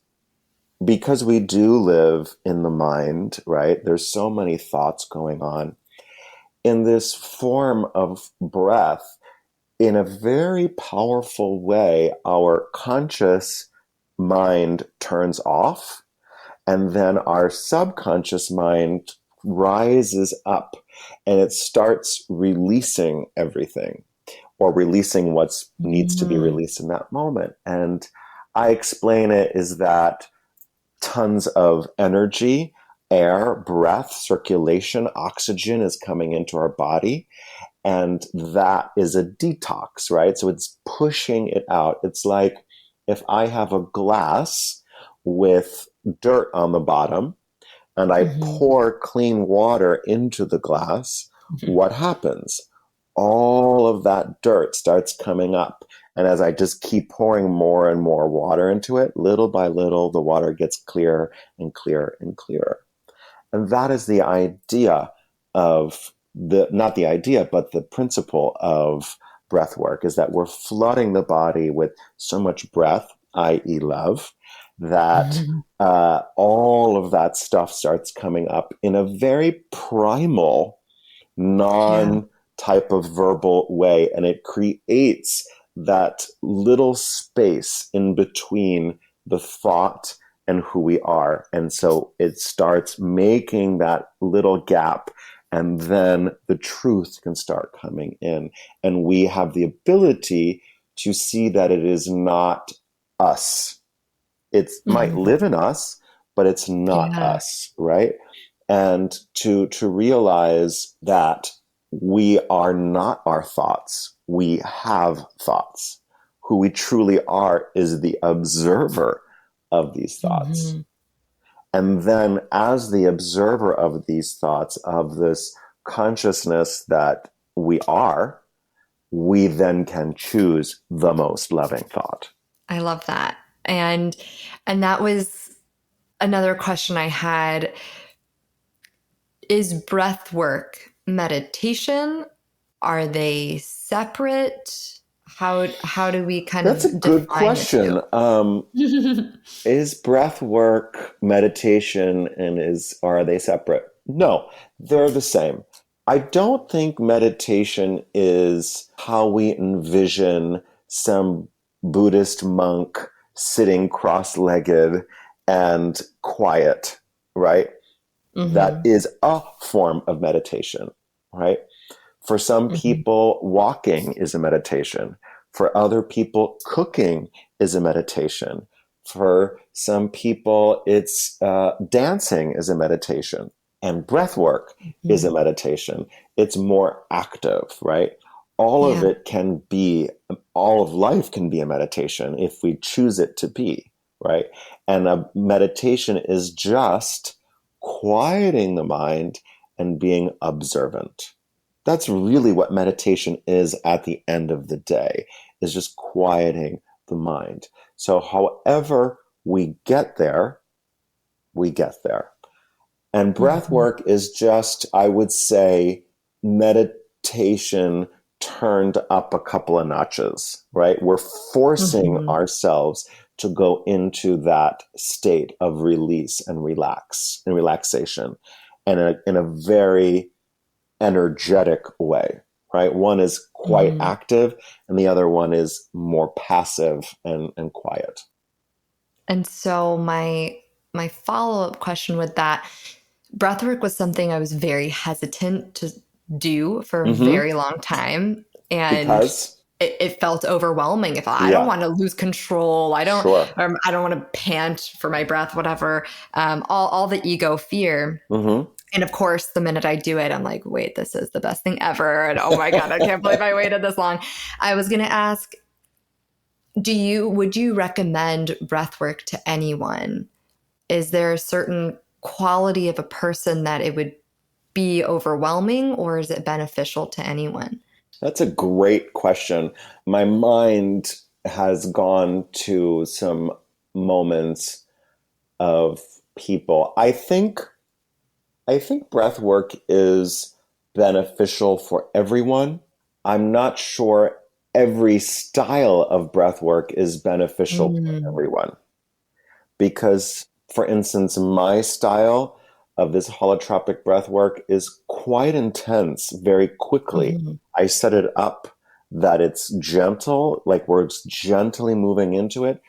because we do live in the mind, right? There's so many thoughts going on. In this form of breath, in a very powerful way, our conscious mind turns off, and then our subconscious mind rises up and it starts releasing everything or releasing what needs to be Mm. released in that moment. And I explain it is that tons of energy, air, breath, circulation, oxygen is coming into our body. And that is a detox, right? So it's pushing it out. It's like if I have a glass with dirt on the bottom and I Mhm. pour clean water into the glass, what happens? All of that dirt starts coming up. And as I just keep pouring more and more water into it, little by little, the water gets clearer and clearer and clearer. And that is the idea of not the idea, but the principle of breath work is that we're flooding the body with so much breath, i.e., love, that all of that stuff starts coming up in a very primal, Yeah. non type of verbal way. And it creates that little space in between the thought and who we are. And so it starts making that little gap. And then the truth can start coming in. And we have the ability to see that it is not us. It might Mhm. live in us, but it's not Yeah. us, right? And to realize that we are not our thoughts. We have thoughts. Who we truly are is the observer of these thoughts. Mhm. And then, as the observer of these thoughts, of this consciousness that we are, we then can choose the most loving thought. I love that. And that was another question I had. Is breath work meditation? Are they separate? How do we kind That's a of good define the question. two? Is breath work meditation and are they separate? No, they're the same. I don't think meditation is how we envision some Buddhist monk sitting cross-legged and quiet, right? That Hmm. is a form of meditation, right? For some Hmm. people, walking is a meditation. For other people, cooking is a meditation. For some people, it's dancing is a meditation. And breath work is a Hmm. meditation. It's more active, right? All of Yeah. it can be, all of life can be a meditation if we choose it to be, right? And a meditation is just quieting the mind and being observant. That's really what meditation is at the end of the day, is just quieting the mind. So however we get there, we get there. And breath Hmm. work is just, I would say, meditation turned up a couple of notches, right? We're forcing Hmm. ourselves to go into that state of release and relaxation, and in a very energetic way, right? One is quite Hmm. active and the other one is more passive and quiet. And so my follow-up question with that, breathwork was something I was very hesitant to do for a Mm-hmm. very long time. And Because, it felt overwhelming. If I don't yeah, want to lose control, sure. I don't want to pant for my breath, whatever. All the ego fear. Mm-hmm. And of course, the minute I do it, I'm like, wait, this is the best thing ever. And oh my God, I can't believe I waited this long. I was going to ask, would you recommend breath work to anyone? Is there a certain quality of a person that it would be overwhelming, or is it beneficial to anyone? That's a great question. My mind has gone to some moments of people. I think breath work is beneficial for everyone. I'm not sure every style of breath work is beneficial for Mm, everyone. Because, for instance, my style of this holotropic breath work is quite intense very quickly. mhm, I set it up that it's gentle, like where it's gently moving into it,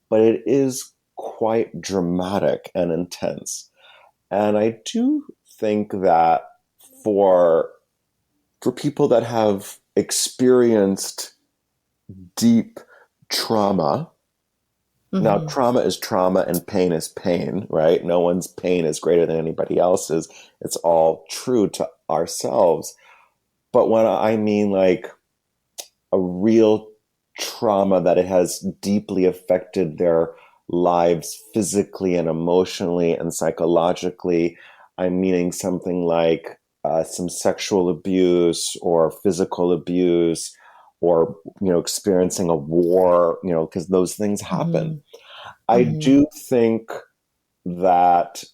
but it is quite dramatic and intense. And I do think that for for people that have experienced deep trauma, now mhm, trauma is trauma and pain is pain, right? No one's pain is greater than anybody else's. It's all true to ourselves. But when I mean like a real trauma that it has deeply affected their lives physically and emotionally and psychologically. I'm meaning something like some sexual abuse or physical abuse or experiencing a war, because those things happen. mhm, I mhm, do think that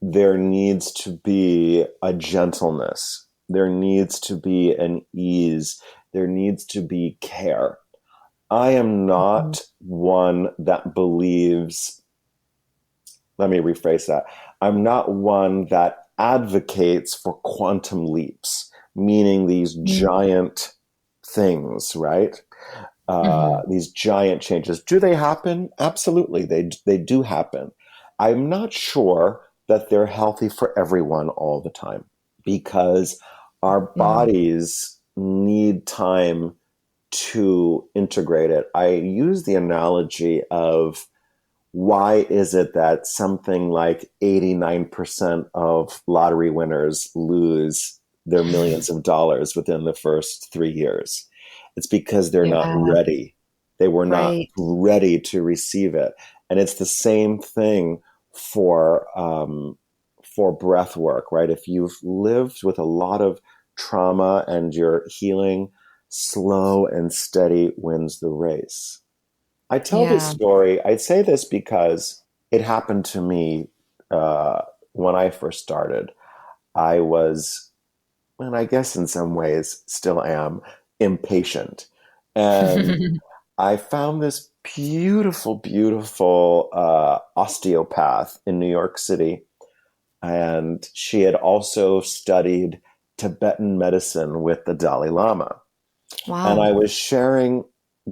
there needs to be a gentleness. There needs to be an ease. There needs to be care. I am mhm, not one that believes, let me rephrase that. I'm not one that advocates for quantum leaps, meaning these mhm, giant things, right? mhm, These giant changes. Do they happen? Absolutely, they do happen. I'm not sure that they're healthy for everyone all the time because our mhm, bodies need time to integrate it. I use the analogy of why is it that something like 89% of lottery winners lose their millions of dollars within the first 3 years? It's because they're not yeah, ready. They were not right. ready to receive it. And it's the same thing for breath work, right? If you've lived with a lot of trauma and you're healing, slow and steady wins the race. I tell this Yeah. story. I say this because it happened to me when I first started. I was, and I guess in some ways still am, impatient. And I found this beautiful, beautiful osteopath in New York City. And she had also studied Tibetan medicine with the Dalai Lama. And I Wow. was sharing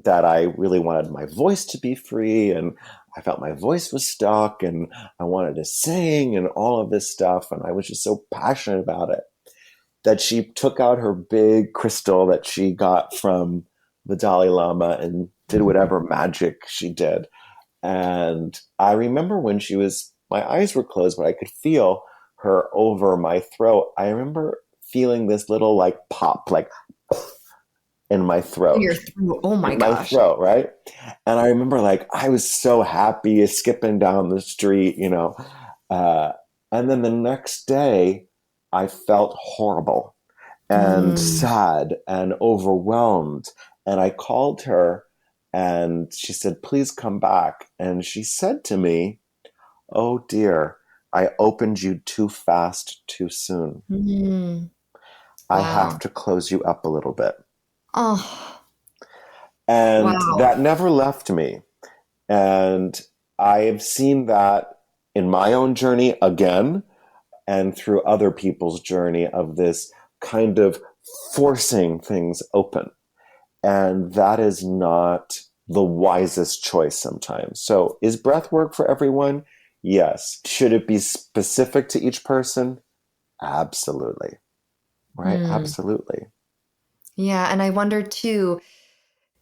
that I really wanted my voice to be free and I felt my voice was stuck and I wanted to sing and all of this stuff. And I was just so passionate about it that she took out her big crystal that she got from the Dalai Lama and did Mhm. whatever magic she did. And I remember when my eyes were closed, but I could feel her over my throat. I remember feeling this little like pop, like in my In throat your throat. Oh my in my gosh. throat, right? And I remember like I was so happy skipping down the street. Uh, and then the next day, I felt horrible and Mm, sad and overwhelmed. And I called her and she said, please come back. And she said to me, oh dear, I opened you too fast, too soon. mm, I have wow. to close you up a little bit. Oh, And wow. that never left me. And I have seen that in my own journey again and through other people's journey of this kind of forcing things open. And that is not the wisest choice sometimes. So, is breath work for everyone? Yes. Should it be specific to each person? Absolutely. Right? Hmm. Absolutely. Yeah. And I wonder too,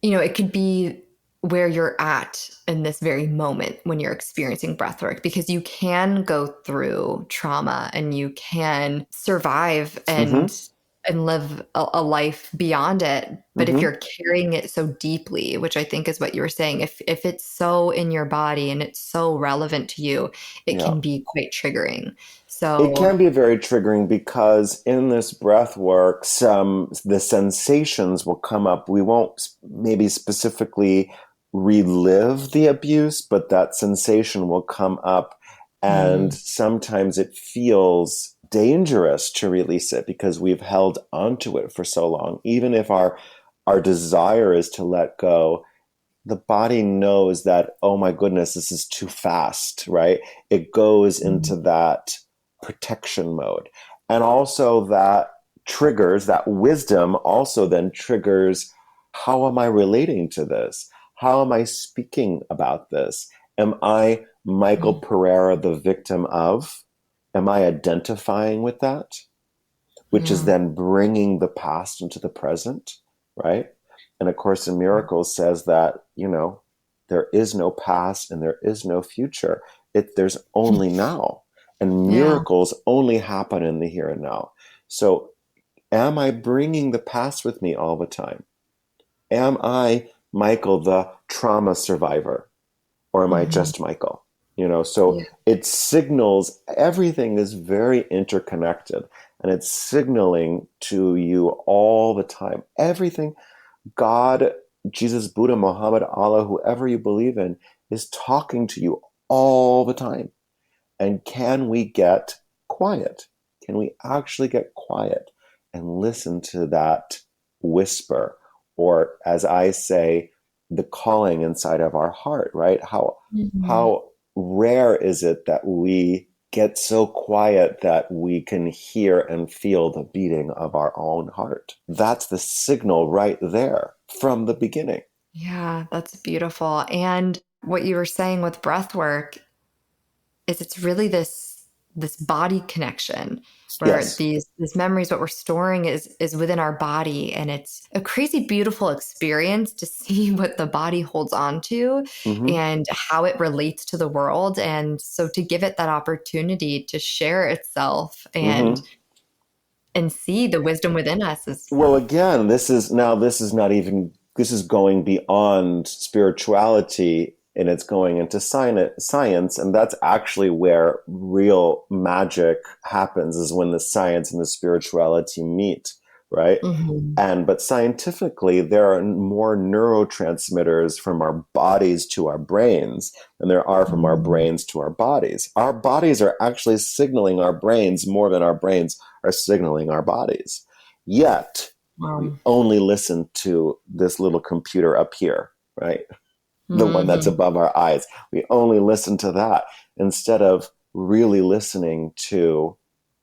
it could be where you're at in this very moment when you're experiencing breathwork, because you can go through trauma and you can survive Mm-hmm. and and live a life beyond it. But if Mm-hmm. you're carrying it so deeply, which I think is what you were saying, if it's so in your body and it's so relevant to you, it Yeah. can be quite triggering. It So, can be very triggering because in this breath work, the sensations will come up. We won't maybe specifically relive the abuse, but that sensation will come up, and mm, sometimes it feels dangerous to release it because we've held onto it for so long. Even if our desire is to let go, the body knows that, oh my goodness, this is too fast, right? It goes into mm, that protection mode. And also that triggers, that wisdom also then triggers, how am I relating to this? How am I speaking about this? Am I Michael mm, Pereira, the victim of? Am I identifying with that? Which is yeah. then bringing the past into the present, right? And A Course in Miracles says that, there is no past and there is no future. There's only now. And Yeah. miracles only happen in the here and now. So, am I bringing the past with me all the time? Am I Michael, the trauma survivor? Or am I Hmm. just Michael? So Yeah. it signals, everything is very interconnected, and it's signaling to you all the time. Everything, God, Jesus, Buddha, Muhammad, Allah, whoever you believe in, is talking to you all the time. And can we get quiet? Can we actually get quiet and listen to that whisper? Or, as I say, the calling inside of our heart, right? Hmm. How rare is it that we get so quiet that we can hear and feel the beating of our own heart? That's the signal right there from the beginning. Yeah, that's beautiful. And what you were saying with breath work is it's really this body connection where Yes. these memories, what we're storing is within our body. And it's a crazy beautiful experience to see what the body holds on to Mm-hmm. and how it relates to the world. And so to give it that opportunity to share itself Mm-hmm. and see the wisdom within us is Well, again, this is going beyond spirituality, and it's going into science, and that's actually where real magic happens, is when the science and the spirituality meet, right? Mhm. But scientifically, there are more neurotransmitters from our bodies to our brains than there are from our Mhm. brains to our bodies. Our bodies are actually signaling our brains more than our brains are signaling our bodies. Yet, we Wow. only listen to this little computer up here, right? The one that's Mhm. above our eyes. We only listen to that instead of really listening to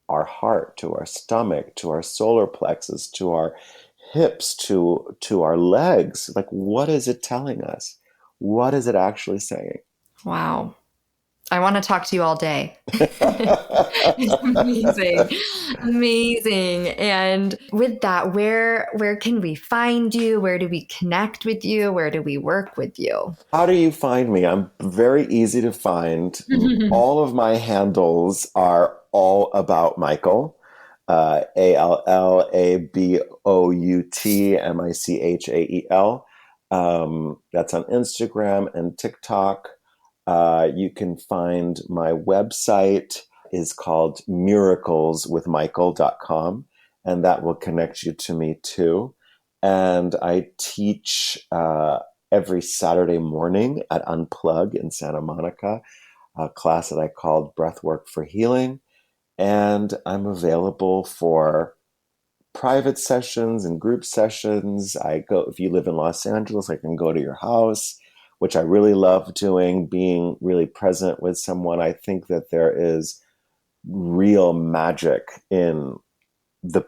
our heart, to our stomach, to our solar plexus, to our hips, to our legs. Like, what is it telling us? What is it actually saying? Wow. I want to talk to you all day. It's amazing. Amazing. And with that, where can we find you? Where do we connect with you? Where do we work with you? How do you find me? I'm very easy to find. All of my handles are all about Michael. ALLABOUTMICHAEL. That's on Instagram and TikTok. You can find my website is called miracleswithmichael.com, and that will connect you to me too. And I teach every Saturday morning at Unplug in Santa Monica, a class that I called Breathwork for Healing. And I'm available for private sessions and group sessions. If you live in Los Angeles, I can go to your house, which I really love doing, being really present with someone. I think that there is real magic in the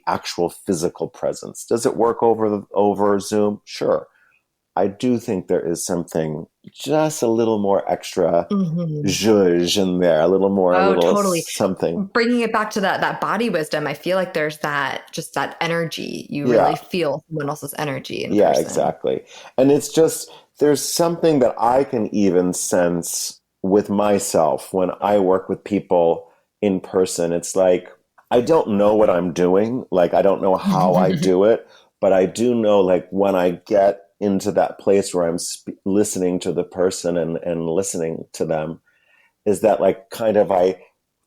actual physical presence. Does it work over Zoom? Sure. I do think there is something just a little more extra Mhm. zhuzh in there, a Oh, little totally. something. Bringing it back to that body wisdom, I feel like there's that just that energy. You really Yeah, feel someone else's energy in yeah, person. exactly. And it's just, there's something that I can even sense with myself when I work with people in person. It's like I don't know what I'm doing. Like, I don't know how I do it, but I do know, like, when I get into that place where I'm listening to the person and listening to them, is that like kind of I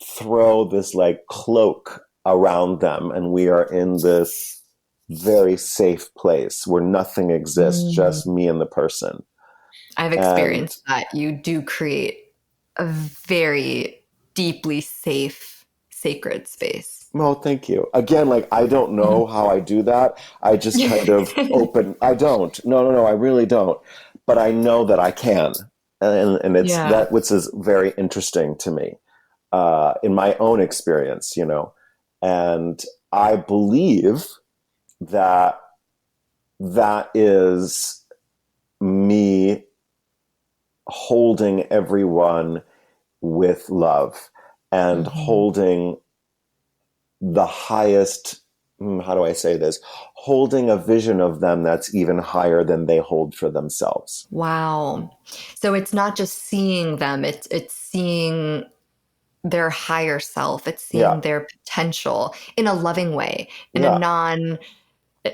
throw this like cloak around them and we are in this very safe place where nothing exists, just Mm. me and the person. I've And experienced that. You do create a very deeply safe, sacred space. well, thank you. Again, like I don't know how I do that. I just kind of open. I don't. No, no, no, I really don't. But I know that I can. And it's Yeah. that which is very interesting to me in my own experience, you know. And I believe that that is me holding everyone with love and Hmm. holding the highest, how do I say this? Holding a vision of them that's even higher than they hold for themselves. Wow. So it's not just seeing them, it's seeing their higher self. It's Yeah. seeing their potential in a loving way, in a Yeah. non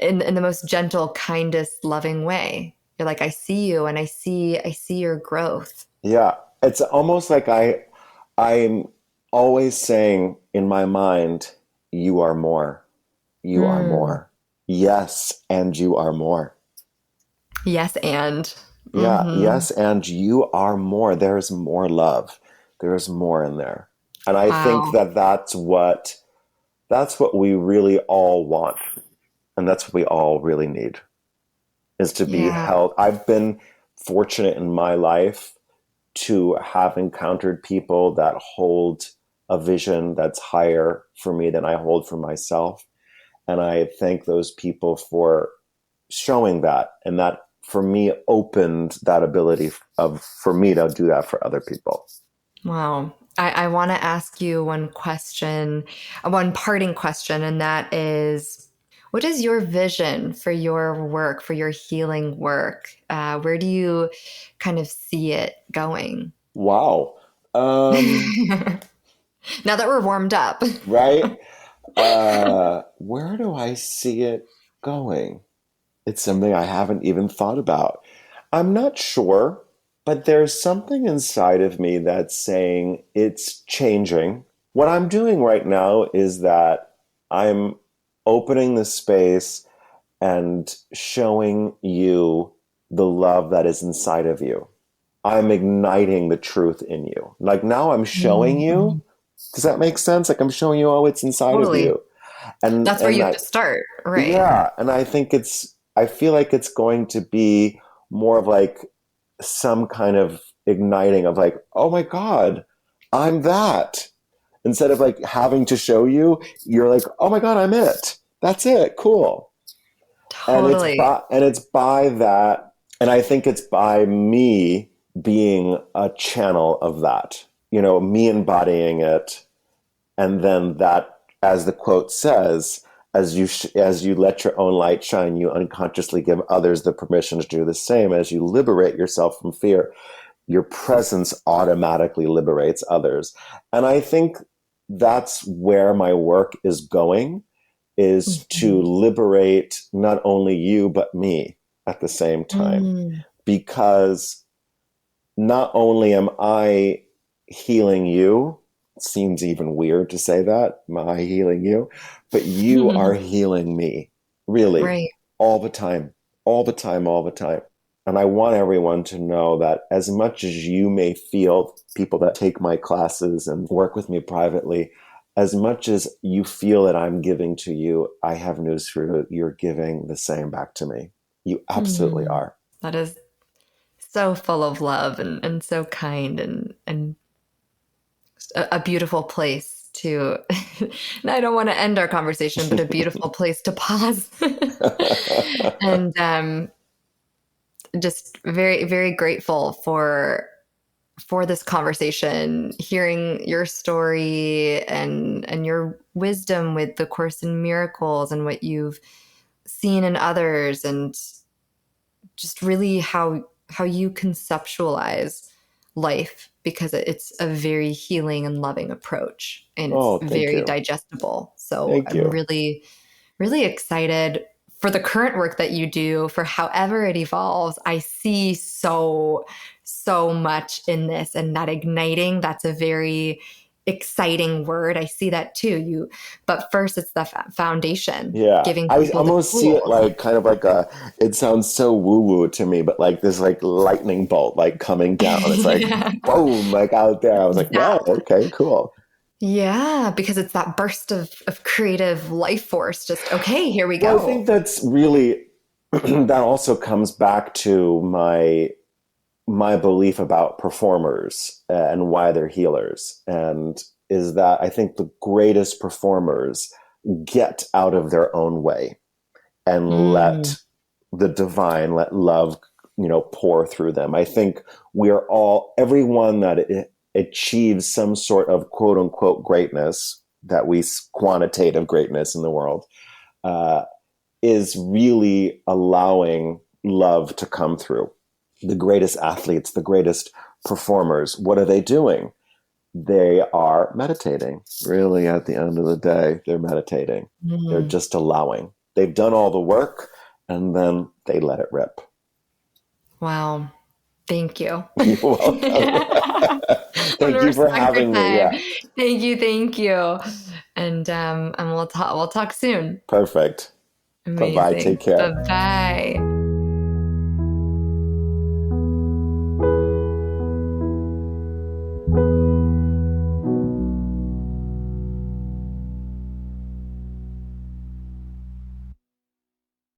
in the most gentle, kindest, loving way. You're like, I see you and I see your growth. Yeah. It's almost like I'm always saying in my mind, you are more. You are Mm. more. Yes, and you are more. Yes, and Yeah, hmm. yes, and you are more. There's more love. There's more in there. And I think Wow. that that's what we really all want. And that's what we all really need is to be Yeah. held. I've been fortunate in my life to have encountered people that hold a vision that's higher for me than I hold for myself. And I thank those people for showing that. And that for me opened that ability of for me to do that for other people. Wow. I want to ask you one question, one parting question, and that is, what is your vision for your work, for your healing work? Where do you kind of see it going? Wow. Now that we're warmed up. Right? Where do I see it going? It's something I haven't even thought about. I'm not sure, but there's something inside of me that's saying it's changing. What I'm doing right now is that I'm opening the space and showing you the love that is inside of you. I'm igniting the truth in you. Like now I'm showing you. Mhm. Does that make sense? Like I'm showing you, oh, it's inside of Totally. you. And That's where and you have I to start, right? yeah, and I think I feel like it's going to be more of like some kind of igniting of like, oh my God, I'm that. Instead of like having to show you, you're like, oh my God, I'm it. That's it. Cool. Totally. And it's by that, and I think it's by me being a channel of that. You know, me embodying it, and then that, as the quote says, as you let your own light shine, you unconsciously give others the permission to do the same. As you liberate yourself from fear, your presence automatically liberates others. And I think that's where my work is going, is to Mhm. liberate not only you but me at the same time, Mm. because not only am I healing you, it seems even weird to say that, am I healing you? But you are healing me, really, Right. all the time, all the time, all the time. And I want everyone to know that as much as you may feel, people that take my classes and work with me privately, as much as you feel that I'm giving to you, I have news for you. You're giving the same back to me. You absolutely Mm. are. That is so full of love and so kind and a beautiful place to and I don't want to end our conversation, but a beautiful place to pause. And just very, very grateful for this conversation, hearing your story and your wisdom with the Course in Miracles and what you've seen in others, and just really how you conceptualize life because it's a very healing and loving approach, and it's Oh, thank very you. digestible. So Thank I'm you. really, really excited for the current work that you do, for however it evolves. I see so much in this, and that igniting, that's a very exciting word. I see that too. But first it's the foundation, Yeah, giving I people the almost see it tools. like kind of like it sounds so woo-woo to me, but like this like lightning bolt like coming down. It's like Yeah. boom, like out there. I was like, wow, Zap. okay, cool. Yeah, because it's that burst of creative life force. Just, okay, here we Well, I think go. that's really that also comes back to my belief about performers and why they're healers, and is that I think the greatest performers get out of their own way and Mm, let love, pour through them. I think we are all, everyone that achieves some sort of quote unquote greatness, that we quantitative greatness in the world, uh, is really allowing love to come through. The greatest athletes, the greatest performers, what are they doing? They are meditating. Really, at the end of the day, they're meditating. They're mm. just allowing. They've done all the work and then they let it rip. Wow. Thank you. You're welcome. I'm gonna Thank you for respect your having me. time. Yeah, Thank you, thank you. And we'll talk soon. perfect. Bye bye. Take Amazing. care. Bye-bye.